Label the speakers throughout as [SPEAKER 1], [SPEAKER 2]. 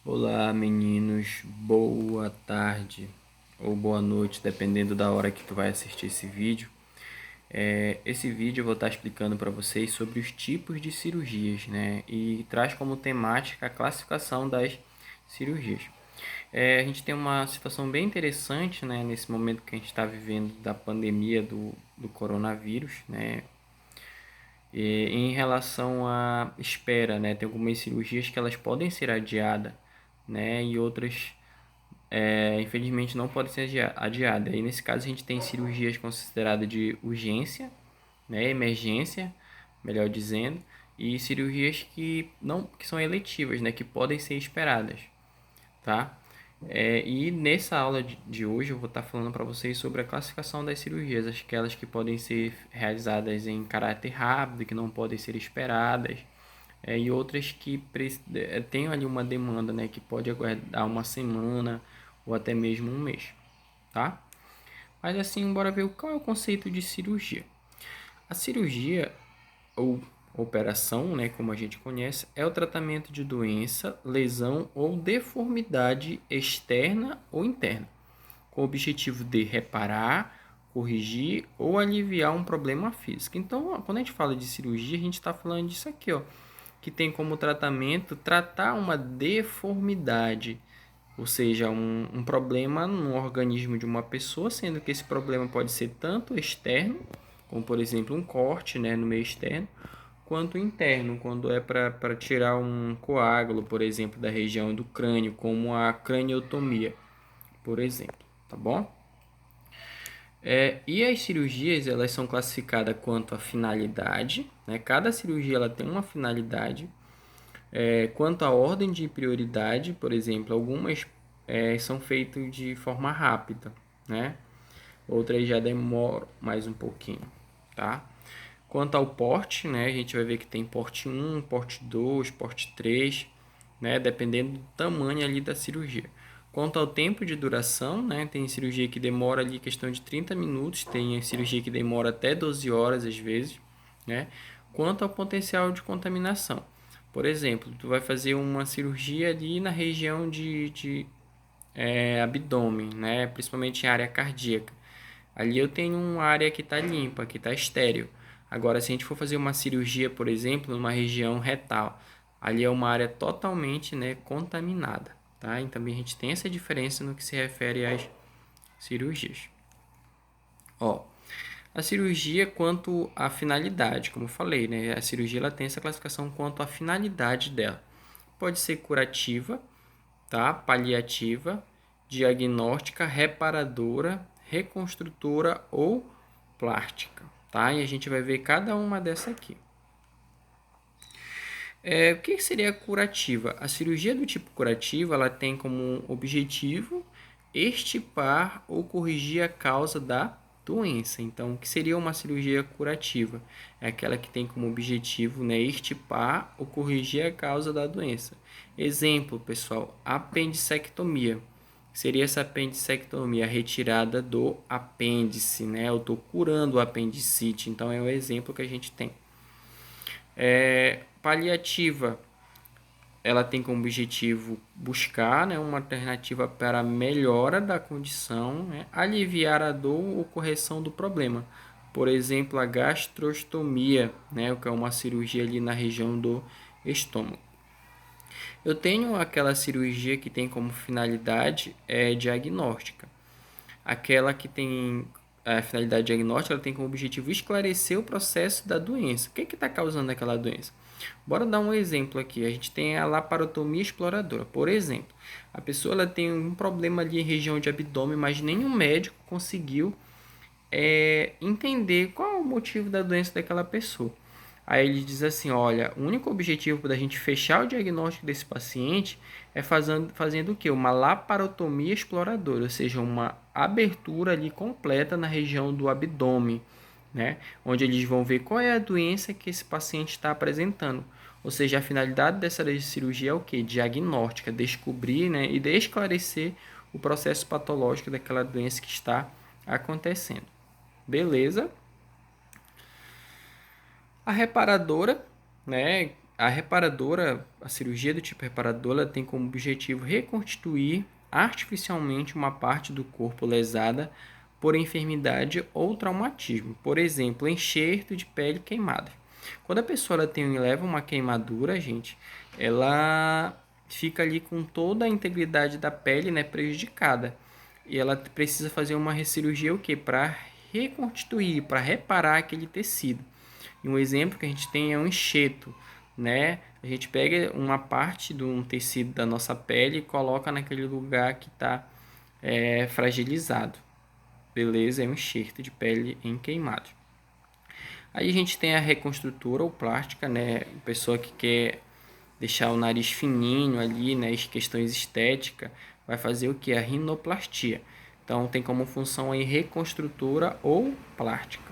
[SPEAKER 1] Olá, meninos. Boa tarde ou boa noite, dependendo da hora que tu vai assistir esse vídeo. Esse vídeo eu vou estar explicando para vocês sobre os tipos de cirurgias, né? E traz como temática a classificação das cirurgias. A gente tem uma situação bem interessante, né? Nesse momento que a gente está vivendo da pandemia do coronavírus, né? E em relação à espera, né? Tem algumas cirurgias que elas podem ser adiadas, né? E outras infelizmente não pode ser adiada. E nesse caso a gente tem cirurgias consideradas de urgência, né, emergência, melhor dizendo, e cirurgias que são eletivas, né, que podem ser esperadas, tá? E nessa aula de hoje eu vou estar falando para vocês sobre a classificação das cirurgias, aquelas que podem ser realizadas em caráter rápido, que não podem ser esperadas, e outras que têm ali uma demanda, né, que pode aguardar uma semana ou até mesmo um mês, tá? Mas assim, bora ver qual é o conceito de cirurgia. A cirurgia ou operação, né, como a gente conhece, é o tratamento de doença, lesão ou deformidade externa ou interna, com o objetivo de reparar, corrigir ou aliviar um problema físico. Então, quando a gente fala de cirurgia, a gente está falando disso aqui, ó, que tem como tratamento tratar uma deformidade, ou seja, um problema no organismo de uma pessoa, sendo que esse problema pode ser tanto externo, como por exemplo um corte, né, no meio externo, quanto interno, quando é para tirar um coágulo, por exemplo, da região do crânio, como a craniotomia, por exemplo, tá bom? E as cirurgias, elas são classificadas quanto à finalidade, né? Cada cirurgia ela tem uma finalidade. Quanto à ordem de prioridade, por exemplo, algumas são feitas de forma rápida, né? Outras já demoram mais um pouquinho, tá? Quanto ao porte, né? A gente vai ver que tem porte 1, porte 2, porte 3, né? Dependendo do tamanho ali da cirurgia. Quanto ao tempo de duração, né? Tem cirurgia que demora ali questão de 30 minutos, tem cirurgia que demora até 12 horas às vezes, né? Quanto ao potencial de contaminação. Por exemplo, tu vai fazer uma cirurgia ali na região de abdômen, né? Principalmente em área cardíaca. Ali eu tenho uma área que está limpa, que está estéril. Agora, se a gente for fazer uma cirurgia, por exemplo, numa região retal, ali é uma área totalmente, né, contaminada, tá? Então a gente tem essa diferença no que se refere às cirurgias. Ó, a cirurgia quanto à finalidade, como eu falei, né? A cirurgia ela tem essa classificação quanto à finalidade dela. Pode ser curativa, tá? Paliativa, diagnóstica, reparadora, reconstrutora ou plástica, tá? E a gente vai ver cada uma dessa aqui. O que seria curativa? A cirurgia do tipo curativa, ela tem como objetivo extirpar ou corrigir a causa da doença. Então, o que seria uma cirurgia curativa? É aquela que tem como objetivo, né, extirpar ou corrigir a causa da doença. Exemplo, pessoal, apendicectomia. Seria essa apendicectomia, a retirada do apêndice, né? Eu estou curando o apendicite, então é o exemplo que a gente tem. Paliativa, ela tem como objetivo buscar, né, uma alternativa para a melhora da condição, né, aliviar a dor ou correção do problema. Por exemplo, a gastrostomia, né, que é uma cirurgia ali na região do estômago. Eu tenho aquela cirurgia que tem como finalidade diagnóstica. Aquela que tem a finalidade diagnóstica, ela tem como objetivo esclarecer o processo da doença. O que está causando aquela doença? Bora dar um exemplo aqui. A gente tem a laparotomia exploradora. Por exemplo, a pessoa ela tem um problema ali em região de abdômen, mas nenhum médico conseguiu entender qual é o motivo da doença daquela pessoa. Aí ele diz assim, olha, o único objetivo da gente fechar o diagnóstico desse paciente é fazendo o quê? Uma laparotomia exploradora, ou seja, uma abertura ali completa na região do abdômen, né? Onde eles vão ver qual é a doença que esse paciente está apresentando. Ou seja, a finalidade dessa cirurgia é o quê? Diagnóstica, descobrir, né, e esclarecer o processo patológico daquela doença que está acontecendo. Beleza? A reparadora, né? a reparadora, a cirurgia do tipo reparadora, tem como objetivo reconstituir artificialmente uma parte do corpo lesada por enfermidade ou traumatismo, por exemplo, enxerto de pele queimada. Quando a pessoa leva uma queimadura, gente, ela fica ali com toda a integridade da pele, né, prejudicada. E ela precisa fazer uma cirurgia o quê? Para reconstituir, para reparar aquele tecido. E um exemplo que a gente tem é um enxerto, né? A gente pega uma parte de um tecido da nossa pele e coloca naquele lugar que está fragilizado. Beleza? É um enxerto de pele em queimado. Aí a gente tem a reconstrutora ou plástica, né? A pessoa que quer deixar o nariz fininho ali, né? As questões estéticas, vai fazer o que? A rinoplastia. Então tem como função aí reconstrutora ou plástica.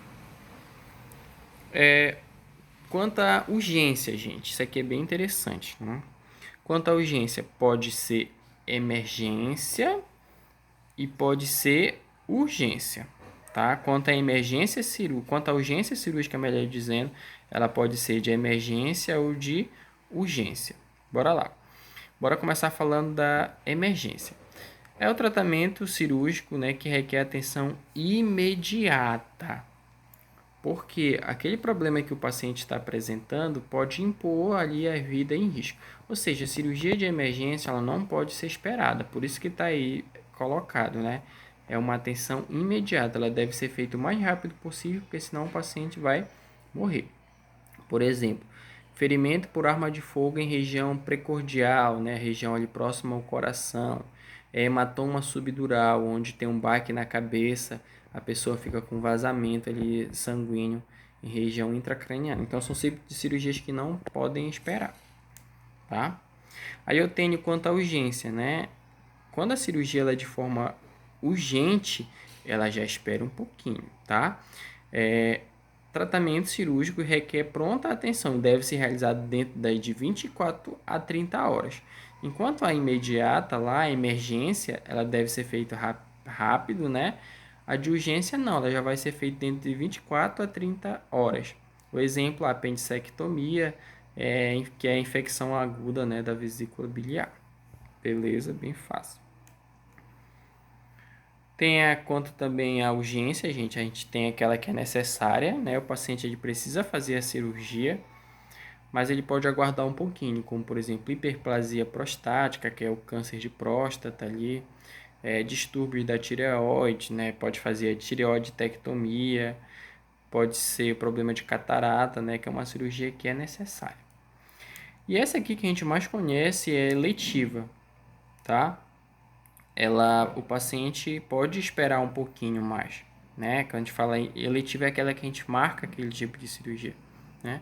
[SPEAKER 1] Quanto à urgência, gente, isso aqui é bem interessante, né? Quanto à urgência, pode ser emergência e pode ser urgência, tá? Quanto à urgência cirúrgica, melhor dizendo, ela pode ser de emergência ou de urgência. Bora lá. Bora começar falando da emergência. É o tratamento cirúrgico, né, que requer atenção imediata. Porque aquele problema que o paciente está apresentando pode impor ali a vida em risco. Ou seja, a cirurgia de emergência ela não pode ser esperada. Por isso que está aí colocado, né? É uma atenção imediata. Ela deve ser feita o mais rápido possível, porque senão o paciente vai morrer. Por exemplo, ferimento por arma de fogo em região precordial, né? Região ali próxima ao coração. Hematoma subdural, onde tem um baque na cabeça, a pessoa fica com vazamento ali sanguíneo em região intracraniana. Então são cirurgias que não podem esperar, tá? Aí eu tenho quanto à urgência, né? Quando a cirurgia ela é de forma urgente, ela já espera um pouquinho, tá? Tratamento cirúrgico requer pronta atenção e deve ser realizado dentro de 24 a 30 horas. Enquanto a imediata, lá, a emergência, ela deve ser feita rápido, né? A de urgência não, ela já vai ser feita dentro de 24 a 30 horas. O exemplo, a apendicectomia, que é a infecção aguda, né, da vesícula biliar. Beleza? Bem fácil. Tem quanto também a urgência, gente. A gente tem aquela que é necessária, né? O paciente ele precisa fazer a cirurgia, mas ele pode aguardar um pouquinho, como por exemplo, hiperplasia prostática, que é o câncer de próstata ali, distúrbios da tireoide, né? Pode fazer a tireoidectomia, pode ser o problema de catarata, né? Que é uma cirurgia que é necessária. E essa aqui que a gente mais conhece é eletiva, tá? O paciente pode esperar um pouquinho mais, né? Quando a gente fala em eletiva é aquela que a gente marca aquele tipo de cirurgia, né?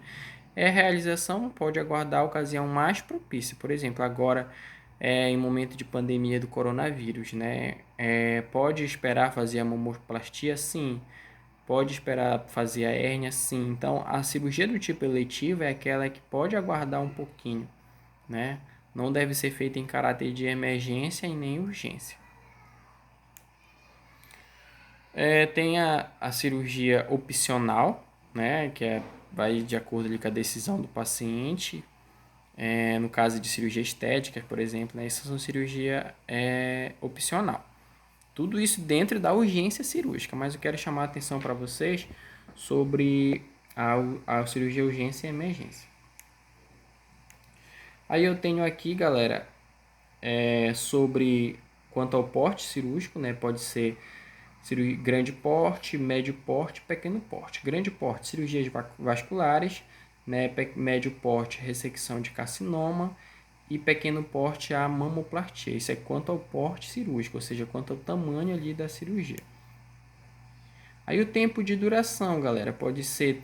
[SPEAKER 1] A realização pode aguardar a ocasião mais propícia, por exemplo, agora em momento de pandemia do coronavírus, né? Pode esperar fazer a mamoplastia? Sim. Pode esperar fazer a hérnia? Sim. Então, a cirurgia do tipo eletivo é aquela que pode aguardar um pouquinho, né? Não deve ser feita em caráter de emergência e nem urgência. Tem a cirurgia opcional, né? Que vai de acordo ali com a decisão do paciente. No caso de cirurgia estética, por exemplo, né? Isso é cirurgia opcional. Tudo isso dentro da urgência cirúrgica, mas eu quero chamar a atenção para vocês sobre a cirurgia urgência e emergência. Aí eu tenho aqui, galera, sobre quanto ao porte cirúrgico, né? Pode ser cirurgia grande porte, médio porte, pequeno porte. Grande porte, cirurgias vasculares, né? Médio porte, ressecção de carcinoma e pequeno porte, a mamoplastia. Isso é quanto ao porte cirúrgico, ou seja, quanto ao tamanho ali da cirurgia. Aí o tempo de duração, galera, pode ser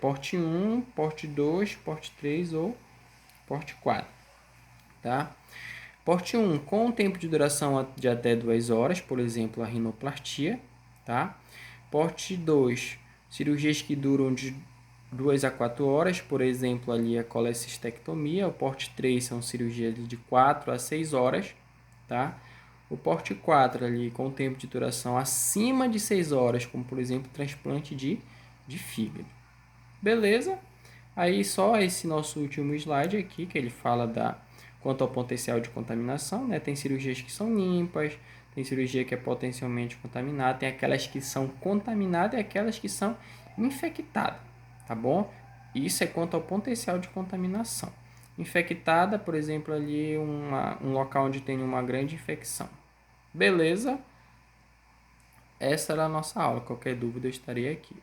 [SPEAKER 1] porte 1, porte 2, porte 3 ou porte 4, tá? Porte 1, com tempo de duração de até 2 horas, por exemplo, a rinoplastia, tá? Porte 2, cirurgias que duram de 2 a 4 horas, por exemplo, ali a colecistectomia. O porte 3 são cirurgias de 4 a 6 horas, tá? O porte 4 ali com tempo de duração acima de 6 horas, como por exemplo, transplante de fígado. Beleza? Aí só esse nosso último slide aqui, que ele fala quanto ao potencial de contaminação, né? Tem cirurgias que são limpas, tem cirurgia que é potencialmente contaminada, tem aquelas que são contaminadas e aquelas que são infectadas, tá bom? Isso é quanto ao potencial de contaminação. Infectada, por exemplo, ali um local onde tem uma grande infecção. Beleza? Essa era a nossa aula. Qualquer dúvida eu estarei aqui.